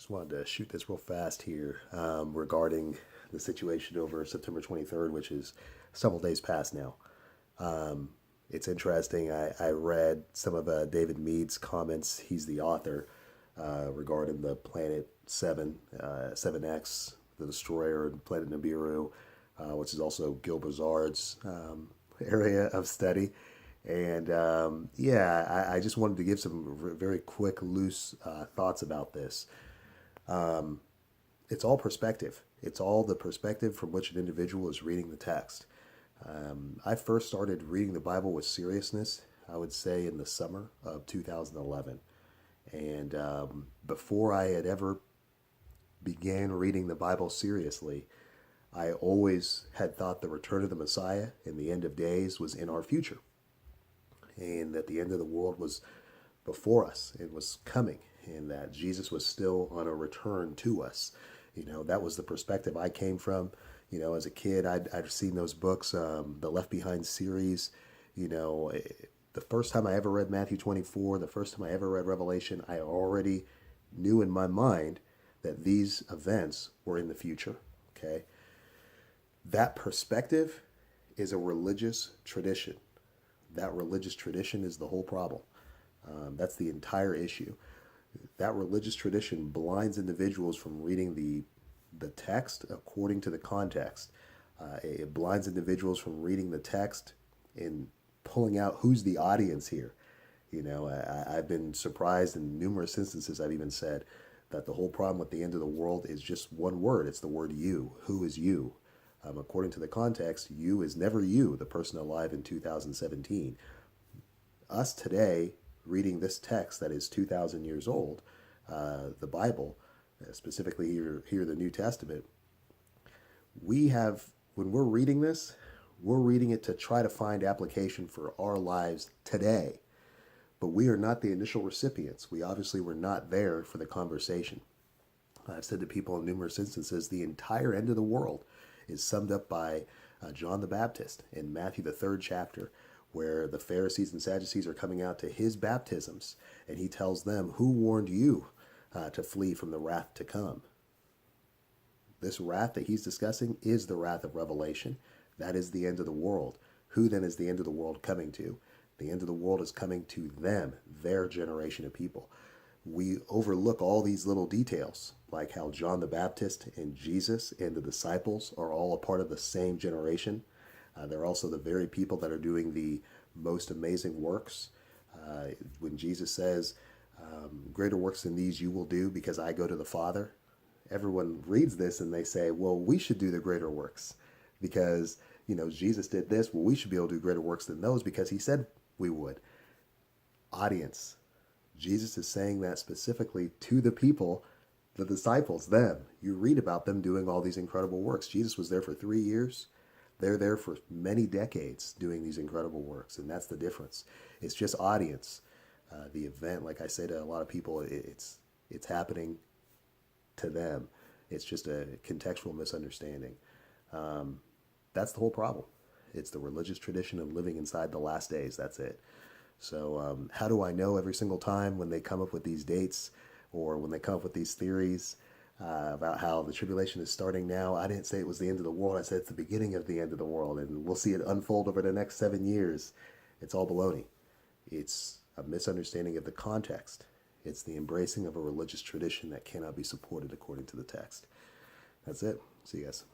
Just wanted to shoot this real fast here regarding the situation over September 23rd, which is several days past now. It's interesting. I read some of David Mead's comments. He's the author regarding the Planet 7, 7X, the destroyer, and Planet Nibiru, which is also Gil Brazard's area of study. And I just wanted to give some very quick, loose thoughts about this. It's all perspective. It's all the perspective from which an individual is reading the text. I first started reading the Bible with seriousness, I would say, in the summer of 2011. And before I had ever began reading the Bible seriously, I always had thought the return of the Messiah and the end of days was in our future, and that the end of the world was before us and was coming, and that Jesus was still on a return to us. That was the perspective I came from. As a kid, I'd seen those books, the Left Behind series. The first time I ever read Matthew 24, the first time I ever read Revelation, I already knew in my mind that these events were in the future. Okay? That perspective is a religious tradition. That religious tradition is the whole problem. That's the entire issue. That religious tradition blinds individuals from reading the text according to the context. It blinds individuals from reading the text and pulling out who's the audience here. I've been surprised in numerous instances. I've even said that the whole problem with the end of the world is just one word. It's the word you. Who is you? According to the context, you is never you, the person alive in 2017. Us today, reading this text that is 2,000 years old, the Bible, specifically here the New Testament, when we're reading this, we're reading it to try to find application for our lives today. But we are not the initial recipients. We obviously were not there for the conversation. I've said to people in numerous instances, the entire end of the world is summed up by John the Baptist in Matthew, the 3rd chapter, where the Pharisees and Sadducees are coming out to his baptisms, and he tells them, who warned you to flee from the wrath to come? This wrath that he's discussing is the wrath of Revelation. That is the end of the world. Who then is the end of the world coming to? The end of the world is coming to them, their generation of people. We overlook all these little details, like how John the Baptist and Jesus and the disciples are all a part of the same generation. They're also the very people that are doing the most amazing works. When Jesus says, greater works than these you will do because I go to the Father, everyone reads this and they say, well, we should do the greater works because, Jesus did this. Well, we should be able to do greater works than those because he said we would. Audience. Jesus is saying that specifically to the people, the disciples, them. You read about them doing all these incredible works. Jesus was there for 3 years. They're there for many decades doing these incredible works, and that's the difference. It's just audience. The event, like I say to a lot of people, it's happening to them. It's just a contextual misunderstanding. That's the whole problem. It's the religious tradition of living inside the last days. That's it. So how do I know every single time when they come up with these dates or when they come up with these theories about how the tribulation is starting now? I didn't say it was the end of the world. I said it's the beginning of the end of the world, and we'll see it unfold over the next 7 years. It's all baloney. It's a misunderstanding of the context. It's the embracing of a religious tradition that cannot be supported according to the text. That's it. See you guys.